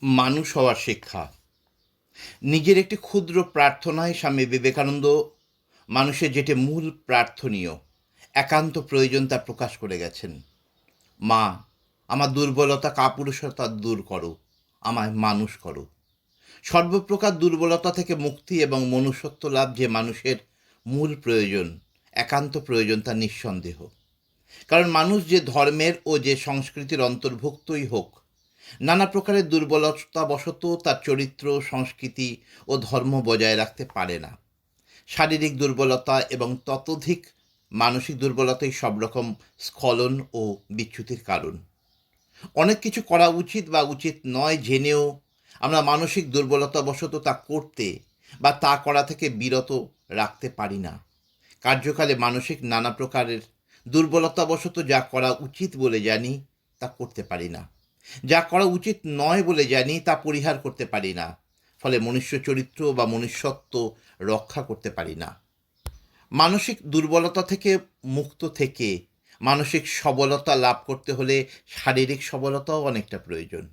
মানুষ হওয়ার শিক্ষা। নিজের একটি ক্ষুদ্র প্রার্থনায় স্বামী বিবেকানন্দ মানুষের যেটি মূল প্রার্থনীয়, একান্ত প্রয়োজন তা প্রকাশ করে গেছেন। মা, আমার দুর্বলতা কাপুরুষতা দূর করো, আমায় মানুষ করো। সর্বপ্রকার দুর্বলতা থেকে মুক্তি এবং মনুষ্যত্ব লাভ যে মানুষের মূল প্রয়োজন, একান্ত প্রয়োজন, তা নিঃসন্দেহ। কারণ মানুষ যে ধর্মের ও যে সংস্কৃতির অন্তর্ভুক্তই হোক, নানা প্রকারের দুর্বলতাবশত তার চরিত্র, সংস্কৃতি ও ধর্ম বজায় রাখতে পারে না। শারীরিক দুর্বলতা এবং ততোধিক মানসিক দুর্বলতাই সব রকম স্খলন ও বিচ্যুতির কারণ। অনেক কিছু করা উচিত বা উচিত নয় জেনেও আমরা মানসিক দুর্বলতাবশত তা করতে বা তা করা থেকে বিরত রাখতে পারি না। কার্যকালে মানসিক নানা প্রকারের দুর্বলতাবশত যা করা উচিত বলে জানি তা করতে পারি না, যা করা উচিত নয় বলে জানি তা পরিহার করতে পারি না। ফলে মনুষ্য চরিত্র বা মনুষ্যত্ব রক্ষা করতে পারি না। মানসিক দুর্বলতা থেকে মুক্ত থেকে মানসিক সবলতা লাভ করতে হলে শারীরিক সবলতাও অনেকটা প্রয়োজন।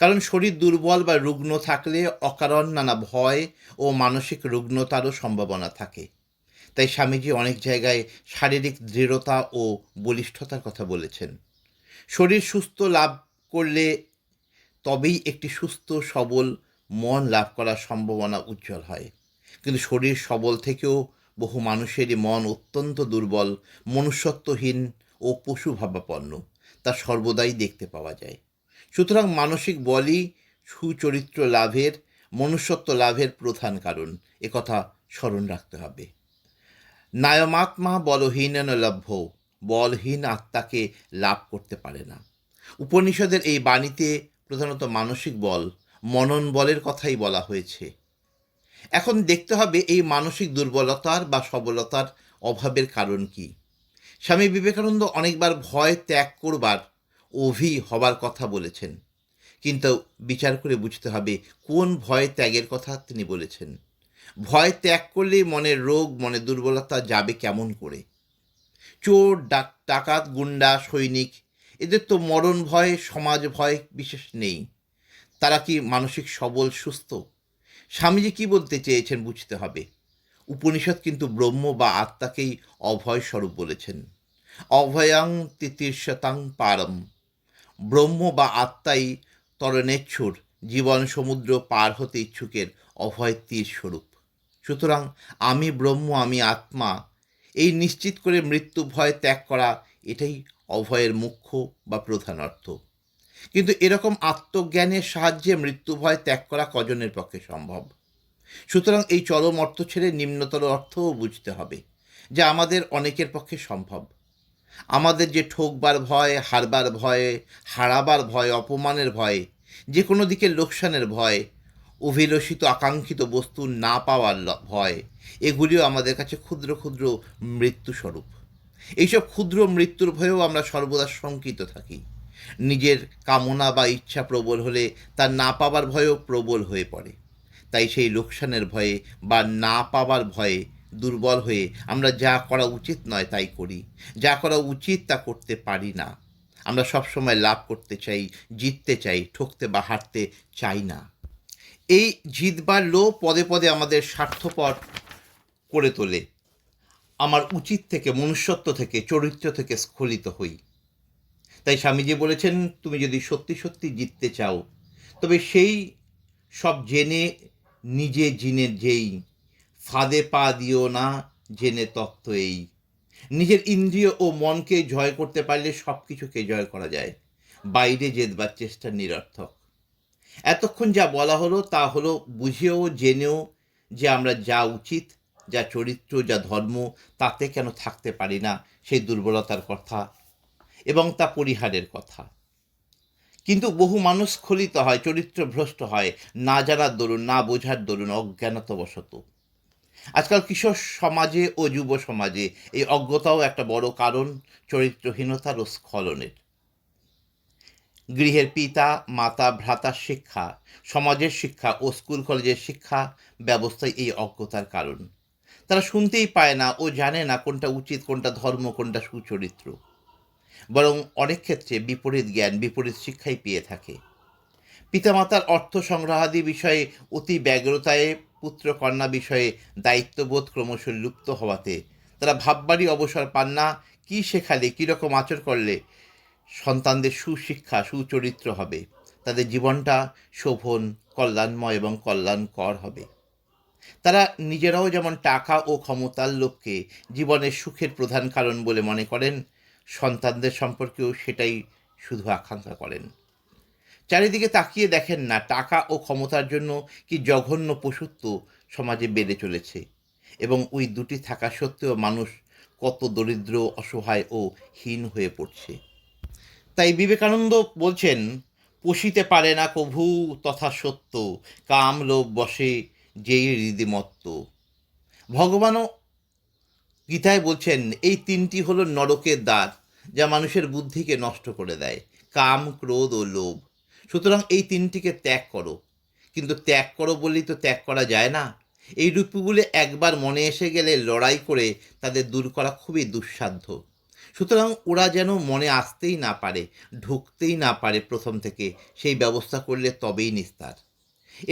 কারণ শরীর দুর্বল বা রুগ্ন থাকলে অকারণ নানা ভয় ও মানসিক রুগ্নতারও সম্ভাবনা থাকে। তাই স্বামীজি অনেক জায়গায় শারীরিক দৃঢ়তা ও বলিষ্ঠতার কথা বলেছেন। শরীর সুস্থ লাভ করলে তবেই একটি সুস্থ সবল মন লাভ করার সম্ভাবনা উজ্জ্বল হয়। কিন্তু শরীর সবল থেকেও বহু মানুষেরই মন অত্যন্ত দুর্বল, মনুষ্যত্বহীন ও পশুভাবাপন্ন, তা সর্বদাই দেখতে পাওয়া যায়। সুতরাং মানসিক বলই সুচরিত্র লাভের, মনুষ্যত্ব লাভের প্রধান কারণ, একথা স্মরণ রাখতে হবে। নায়মাত্মা বলহীন লভ্য, বলহীন আত্মাকে লাভ করতে পারে না। উপনিষদের এই বাণীতে প্রধানত মানসিক বল, মনন বলের কথাই বলা হয়েছে। এখন দেখতে হবে এই মানসিক দুর্বলতার বা সবলতার অভাবের কারণ কি। স্বামী বিবেকানন্দ অনেকবার ভয় ত্যাগ করবার, অভি হবার কথা বলেছেন, কিন্তু বিচার করে বুঝতে হবে কোন ভয় ত্যাগের কথা তিনি বলেছেন। ভয় ত্যাগ করলেই মনের রোগ, মনের দুর্বলতা যাবে কেমন করে? চোর, ডাকাত, গুন্ডা, সৈনিক, এদের তো মরণ ভয়, সমাজ ভয় বিশেষ নেই। তারা কি মানসিক সবল, সুস্থ? স্বামীজি কি বলতে চেয়েছেন বুঝতে হবে। উপনিষদ কিন্তু ব্রহ্ম বা আত্মাকেই অভয় স্বরূপ বলেছেন। অভয়াং তিতীর্ষতাং পারম, ব্রহ্ম বা আত্মাই তরণেচ্ছুর, জীবন সমুদ্র পার হতে ইচ্ছুকের অভয় তীর স্বরূপ। সুতরাং আমি ব্রহ্ম, আমি আত্মা, এই নিশ্চিত করে মৃত্যু ভয় ত্যাগ করা, এটাই অভয়ের মুখ্য বা প্রধান অর্থ। কিন্তু এরকম আত্মজ্ঞানের সাহায্যে মৃত্যু ভয় ত্যাগ করা কজনের পক্ষে সম্ভব? সুতরাং এই চরম অর্থ ছেড়ে নিম্নতর অর্থও বুঝতে হবে, যা আমাদের অনেকের পক্ষে সম্ভব। আমাদের যে ঠকবার ভয়, হারবার ভয়, হারাবার ভয়, অপমানের ভয়, যে কোনো দিকে লোকসানের ভয়, অভিলষিত আকাঙ্ক্ষিত বস্তু না পাওয়ার ভয়, এগুলিও আমাদের কাছে ক্ষুদ্র ক্ষুদ্র মৃত্যুস্বরূপ। এইসব ক্ষুদ্র মৃত্যুর ভয়েও আমরা সর্বদা শঙ্কিত থাকি। নিজের কামনা বা ইচ্ছা প্রবল হলে তার না পাবার ভয়ও প্রবল হয়ে পড়ে। তাই সেই লোকসানের ভয়ে বা না পাবার ভয়ে দুর্বল হয়ে আমরা যা করা উচিত নয় তাই করি, যা করা উচিত তা করতে পারি না। আমরা সবসময় লাভ করতে চাই, জিততে চাই, ঠকতে বা হারতে চাই না। এই জিতবার লোভ পদে পদে আমাদের স্বার্থপর করে তোলে। আমার উচিত থেকে, মনুষ্যত্ব থেকে, চরিত্র থেকে স্খলিত হই। তাই স্বামীজি বলেছেন, তুমি যদি সত্যি সত্যি জিততে চাও, তবে সেই সব জেনে নিজে জিনে যেই, ফাঁদে পা দিও না, জেনে তত্ত্ব এই। নিজের ইন্দ্রিয় ও মনকে জয় করতে পারলে সব কিছুকে জয় করা যায়। বাইরে জেতবার চেষ্টা নিরর্থক। এতক্ষণ যা বলা হলো তা হলো বুঝেও জেনেও যে আমরা যা উচিত, যা চরিত্র, যা ধর্ম, তাতে কেন থাকতে পারি না, সেই দুর্বলতার কথা এবং তা পরিহারের কথা। কিন্তু বহু মানুষ স্খলিত হয়, চরিত্র ভ্রষ্ট হয়, না জানার দরুন, না বোঝার দরুন, অজ্ঞানতাবশত। আজকাল কিশোর সমাজে ও যুব সমাজে এই অজ্ঞতাও একটা বড় কারণ চরিত্রহীনতার ও স্খলনের। গৃহের পিতা, মাতা, ভ্রাতার শিক্ষা, সমাজের শিক্ষা ও স্কুল কলেজের শিক্ষা ব্যবস্থায় এই অজ্ঞতার কারণ। তারা শুনতেই পায় না ও জানে না কোনটা উচিত, কোনটা ধর্ম, কোনটা সুচরিত্র। বরং অনেক ক্ষেত্রে বিপরীত জ্ঞান, বিপরীত শিক্ষাই পেয়ে থাকে। পিতামাতার অর্থ সংগ্রহাদি বিষয়ে অতি ব্যগ্রতায় পুত্রকন্যা বিষয়ে দায়িত্ববোধ ক্রমশ লুপ্ত হওয়াতে তারা ভাববারই অবসর পান না কী শেখালে কীরকম আচর করলে সন্তানদের সুশিক্ষা সুচরিত্র হবে, তাদের জীবনটা শোভন কল্যাণময় এবং কল্যাণকর হবে। তারা নিজেরাও যেমন টাকা ও ক্ষমতার লোভকে জীবনের সুখের প্রধান কারণ বলে মনে করেন, সন্তানদের সম্পর্কেও সেটাই শুধু আকাঙ্ক্ষা করেন। চারিদিকে তাকিয়ে দেখেন না টাকা ও ক্ষমতার জন্য কি জঘন্য পশুত্ব সমাজে বেড়ে চলেছে, এবং ওই দুটি থাকা সত্ত্বেও মানুষ কত দরিদ্র অসহায় ও হীন হয়ে পড়ছে। তাই বিবেকানন্দ বলছেন, পোষিতে পারে না কভু তথা সত্য, কাম লোভ বসে যেই হৃদিমত্ত। ভগবানও গীতায় বলছেন, এই তিনটি হলো নরকের দ্বার, যা মানুষের বুদ্ধিকে নষ্ট করে দেয়, কাম ক্রোধ ও লোভ। সুতরাং এই তিনটিকে ত্যাগ করো। কিন্তু ত্যাগ করো বলেই তো ত্যাগ করা যায় না। এই রূপগুলি একবার মনে এসে গেলে লড়াই করে তাদের দূর করা খুবই দুঃসাধ্য। সুতরাং ওরা যেন মনে আসতেই না পারে, ঢুকতেই না পারে প্রথম থেকে, সেই ব্যবস্থা করলে তবেই নিস্তার।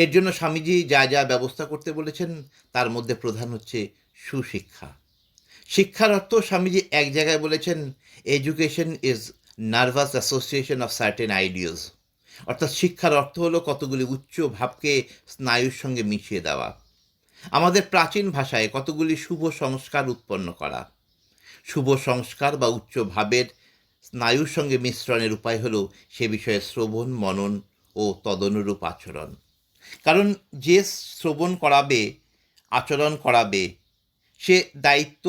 এর জন্য স্বামীজি যা যা ব্যবস্থা করতে বলেছেন তার মধ্যে প্রধান হচ্ছে সুশিক্ষা। শিক্ষার অর্থ স্বামীজি এক জায়গায় বলেছেন, education is nervous association of certain ideas. অর্থাৎ শিক্ষার অর্থ হলো কতগুলি উচ্চ ভাবকে স্নায়ুর সঙ্গে মিশিয়ে দেওয়া। আমাদের প্রাচীন ভাষায় কতগুলি শুভ সংস্কার উৎপন্ন করা। শুভ সংস্কার বা উচ্চ ভাবের স্নায়ুর সঙ্গে মিশ্রণের উপায় হলো সে বিষয়ে শ্রবণ মনন ও তদনুরূপ আচরণ। কারণ যে শ্রবণ করাবে, আচরণ করাবে, সে দায়িত্ব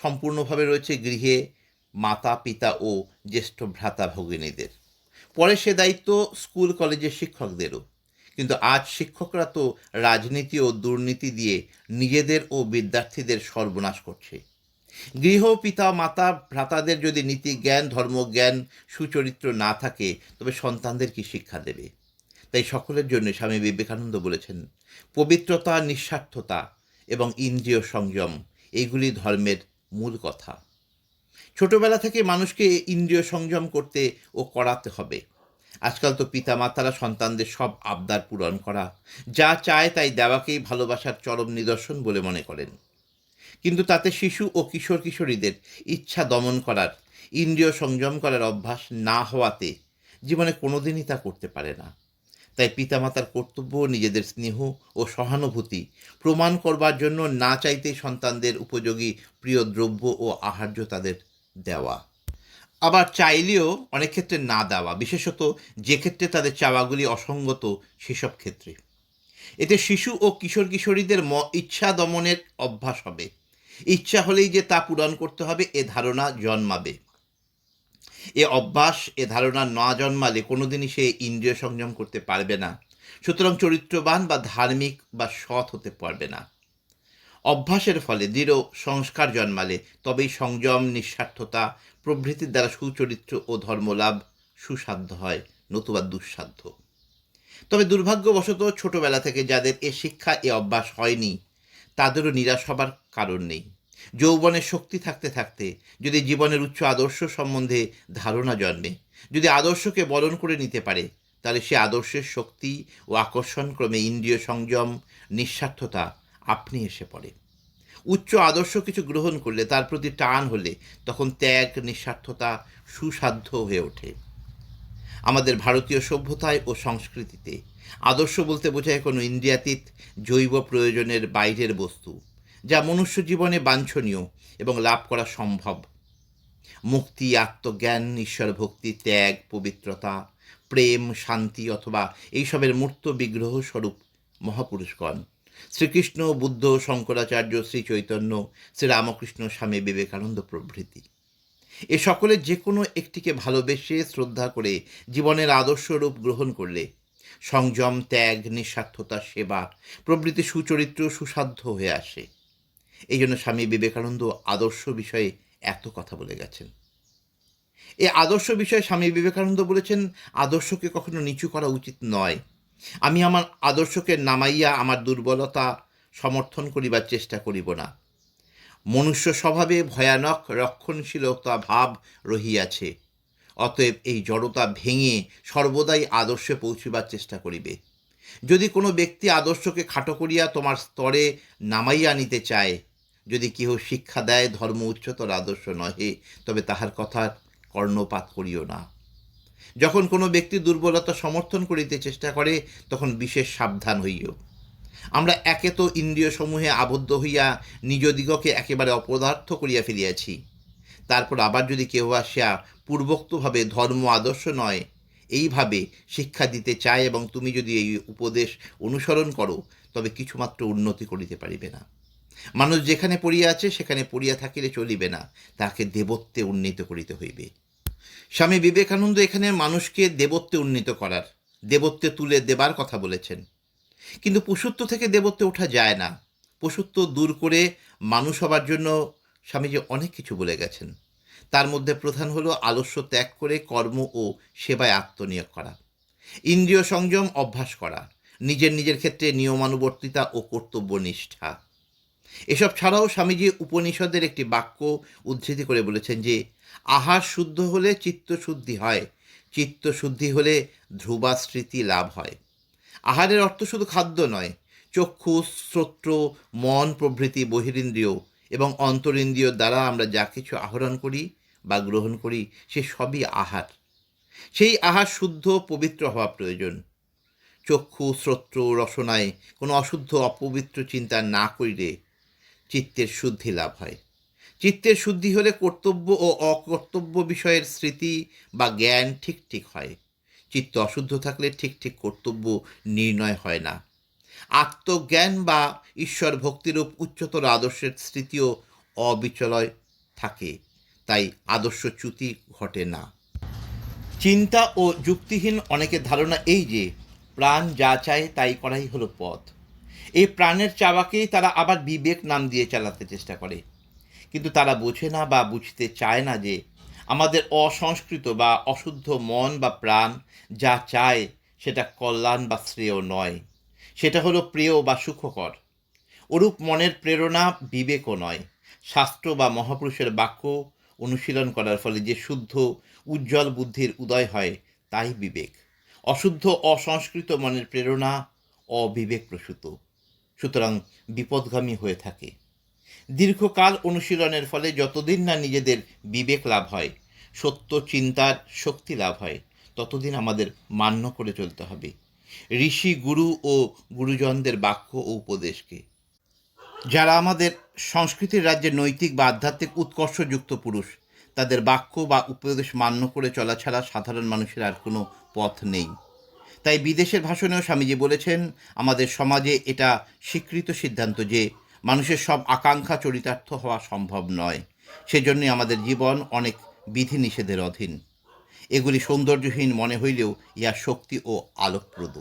সম্পূর্ণভাবে রয়েছে গৃহে মাতা পিতা ও জ্যেষ্ঠ ভ্রাতা ভগিনীদের। পরে সে দায়িত্ব স্কুল কলেজের শিক্ষকদেরও। কিন্তু আজ শিক্ষকরা তো রাজনীতি ও দুর্নীতি দিয়ে নিজেদের ও বিদ্যার্থীদের সর্বনাশ করছে। গৃহ পিতা মাতা ভ্রাতাদের যদি নীতি জ্ঞান ধর্মজ্ঞান সুচরিত্র না থাকে, তবে সন্তানদের কি শিক্ষা দেবে? তাই সকলের জন্য স্বামী বিবেকানন্দ বলেছেন, পবিত্রতা, নিঃস্বার্থতা এবং ইন্দ্রিয় সংযম এইগুলি ধর্মের মূল কথা। ছোটবেলা থেকে মানুষকে ইন্দ্রিয় সংযম করতে ও করাতে হবে। আজকাল তো পিতামাতারা সন্তানদের সব আবদার পূরণ করা, যা চায় তাই দেওয়াকেই ভালোবাসার চরম নিদর্শন বলে মনে করেন। কিন্তু তাতে শিশু ও কিশোর কিশোরীদের ইচ্ছা দমন করার, ইন্দ্রিয় সংযম করার অভ্যাস না হওয়াতে জীবনে কোনোদিনই তা করতে পারে না। তাই পিতামাতার কর্তব্য নিজেদের স্নেহ ও সহানুভূতি প্রমাণ করবার জন্য না চাইতেই সন্তানদের উপযোগী প্রিয় দ্রব্য ও আহার্য তাদের দেওয়া। আবার চাইলেও অনেক ক্ষেত্রে না দেওয়া, বিশেষত যে ক্ষেত্রে তাদের চাওয়াগুলি অসঙ্গত সেসব ক্ষেত্রে। এতে শিশু ও কিশোর কিশোরীদের ইচ্ছা দমনের অভ্যাস হবে। ইচ্ছা হলেই যে তা পূরণ করতে হবে এ ধারণা জন্মাবে। এ অভ্যাস, এ ধারণা না জন্মালে কোনোদিনই সে ইন্দ্রিয় সংযম করতে পারবে না। সুতরাং চরিত্রবান বা ধার্মিক বা সৎ হতে পারবে না। অভ্যাসের ফলে দৃঢ় সংস্কার জন্মালে তবেই সংযম, নিঃস্বার্থতা প্রভৃতির দ্বারা সুচরিত্র ও ধর্মলাভ সুসাধ্য হয়, নতুবা দুঃসাধ্য। তবে দুর্ভাগ্যবশত ছোটবেলা থেকে যাদের এ শিক্ষা, এ অভ্যাস হয়নি, তাদেরও নিরাশ হবার কারণ নেই। যৌবনের শক্তি থাকতে থাকতে যদি জীবনের উচ্চ আদর্শ সম্বন্ধে ধারণা জন্মে, যদি আদর্শকে বরণ করে নিতে পারে, তাহলে সে আদর্শের শক্তি ও আকর্ষণ ক্রমে ইন্দ্রিয় সংযম, নিঃস্বার্থতা আপনি এসে পড়ে। উচ্চ আদর্শ কিছু গ্রহণ করলে, তার প্রতি টান হলে, তখন ত্যাগ, নিঃস্বার্থতা সুসাধ্য হয়ে ওঠে। আমাদের ভারতীয় সভ্যতায় ও সংস্কৃতিতে আদর্শ বলতে বোঝায় কোনো ইন্দ্রিয়াতীত জৈব প্রয়োজনের বাইরের বস্তু, যা মনুষ্য জীবনে বাঞ্ছনীয় এবং লাভ করা সম্ভব। মুক্তি, আত্মজ্ঞান, ঈশ্বর ভক্তি, ত্যাগ, পবিত্রতা, প্রেম, শান্তি অথবা এইসবের মূর্ত বিগ্রহ স্বরূপ মহাপুরুষগণ শ্রীকৃষ্ণ, বুদ্ধ, শঙ্করাচার্য, শ্রী চৈতন্য, শ্রীরামকৃষ্ণ, স্বামী বিবেকানন্দ প্রভৃতি। এ সকলের যে কোনো একটিকে ভালোবেসে শ্রদ্ধা করে জীবনের আদর্শ রূপ গ্রহণ করলে সংযম, ত্যাগ, নিঃস্বার্থতা, সেবা প্রভৃতি সুচরিত্র সুসাধ্য হয়ে আসে। এই জন্য স্বামী বিবেকানন্দ আদর্শ বিষয়ে এত কথা বলে গেছেন। এই আদর্শ বিষয়ে স্বামী বিবেকানন্দ বলেছেন, আদর্শকে কখনো নিচু করা উচিত নয়। আমি আমার আদর্শকে নামাইয়া আমার দুর্বলতা সমর্থন করিবার চেষ্টা করিব না। মনুষ্য স্বভাবে ভয়ানক রক্ষণশীলতা ভাব রহিয়াছে। অতএব এই জড়তা ভেঙে সর্বদাই আদর্শে পৌঁছিবার চেষ্টা করিবে। যদি কোনো ব্যক্তি আদর্শকে খাটো করিয়া তোমার স্তরে নামাইয়া আনিতে চায়, যদি কেহ শিক্ষা দেয় ধর্ম উচ্চতর আদর্শ নহে, তবে তাহার কথার কর্ণপাত করিও না। যখন কোনো ব্যক্তি দুর্বলতা সমর্থন করিতে চেষ্টা করে, তখন বিশেষ সাবধান হইও। আমরা একে তো ইন্দ্রিয় সমূহে আবদ্ধ হইয়া নিজদিগকে একেবারে অপদার্থ করিয়া ফেলিয়াছি, তারপর আবার যদি কেহ আসিয়া পূর্বোক্তভাবে ধর্ম আদর্শ নয় এইভাবে শিক্ষা দিতে চায় এবং তুমি যদি এই উপদেশ অনুসরণ করো, তবে কিছুমাত্র উন্নতি করিতে পারিবে না। মানুষ যেখানে পড়িয়া আছে সেখানে পড়িয়া থাকিলে চলিবে না, তাকে দেবত্বে উন্নীত করিতে হইবে। স্বামী বিবেকানন্দ এখানে মানুষকে দেবত্বে উন্নীত করার, দেবত্বে তুলে দেবার কথা বলেছেন। কিন্তু পশুত্ব থেকে দেবত্বে ওঠা যায় না। পশুত্ব দূর করে মানুষ হবার জন্য স্বামীজি অনেক কিছু বলে গেছেন। তার মধ্যে প্রধান হলো আলস্য ত্যাগ করে কর্ম ও সেবায় আত্মনিয়োগ করা, ইন্দ্রিয় সংযম অভ্যাস করা, নিজের ক্ষেত্রে নিয়মানুবর্তিতা ও কর্তব্যনিষ্ঠা। এসব ছাড়াও স্বামীজি উপনিষদের একটি বাক্য উদ্ধৃতি করে বলেছেন যে, আহার শুদ্ধ হলে চিত্তশুদ্ধি হয়, চিত্তশুদ্ধি হলে ধ্রুবা স্মৃতি লাভ হয়। আহারের অর্থ শুধু খাদ্য নয়, চক্ষু, শ্রোত্র, মন প্রভৃতি বহিরিন্দ্রিয় এবং অন্তরিন্দ্রিয় দ্বারা আমরা যা কিছু আহরণ করি বা গ্রহণ করি, সে সবই আহার। সেই আহার শুদ্ধ পবিত্র হওয়া প্রয়োজন। চক্ষু, শ্রোত্র, রসনায় কোনো অশুদ্ধ অপবিত্র চিন্তা না করিলে চিত্তের শুদ্ধি লাভ হয়। চিত্তের শুদ্ধি হলে কর্তব্য ও অকর্তব্য বিষয়ের স্মৃতি বা জ্ঞান ঠিক হয়। চিত্ত অশুদ্ধ থাকলে ঠিক কর্তব্য নির্ণয় হয় না। আত্মজ্ঞান বা ঈশ্বর ভক্তিরূপ উচ্চতর আদর্শের স্মৃতিও অবিচলয় থাকে, তাই আদর্শচ্যুতি ঘটে না। চিন্তা ও যুক্তিহীন অনেকের ধারণা এই যে প্রাণ যা চায় তাই করাই হলো পথ। এই প্রাণের চাওয়াকেই তারা আবার বিবেক নাম দিয়ে চালাতে চেষ্টা করে। কিন্তু তারা বোঝে না বা বুঝতে চায় না যে আমাদের অসংস্কৃত বা অশুদ্ধ মন বা প্রাণ যা চায় সেটা কল্যাণ বা শ্রেয় নয়, সেটা হলো প্রিয় বা সুখকর। ওরূপ মনের প্রেরণা বিবেকও নয়। শাস্ত্র বা মহাপুরুষের বাক্য অনুশীলন করার ফলে যে শুদ্ধ উজ্জ্বল বুদ্ধির উদয় হয়, তাই বিবেক। অশুদ্ধ অসংস্কৃত মনের প্রেরণা অবিবেক প্রসূত, সুতরাং বিপদগামী হয়ে থাকে। দীর্ঘকাল অনুশীলনের ফলে যতদিন না নিজেদের বিবেক লাভ হয়, সত্য চিন্তার শক্তি লাভ হয়, ততদিন আমাদের মান্য করে চলতে হবে ঋষি, গুরু ও গুরুজনদের বাক্য ও উপদেশকে। যারা আমাদের সংস্কৃতির রাজ্যে নৈতিক বা আধ্যাত্মিক উৎকর্ষযুক্ত পুরুষ, তাদের বাক্য বা উপদেশ মান্য করে চলা ছাড়া সাধারণ মানুষের আর কোনো পথ নেই। তাই বিদেশের ভাষণেও স্বামীজি বলেছেন, আমাদের সমাজে এটা স্বীকৃত সিদ্ধান্ত যে মানুষের সব আকাঙ্ক্ষা চরিতার্থ হওয়া সম্ভব নয়। সেজন্যই আমাদের জীবন অনেক বিধিনিষেধের অধীন। এগুলি সৌন্দর্যহীন মনে হইলেও ইহা শক্তি ও আলোকপ্রদ।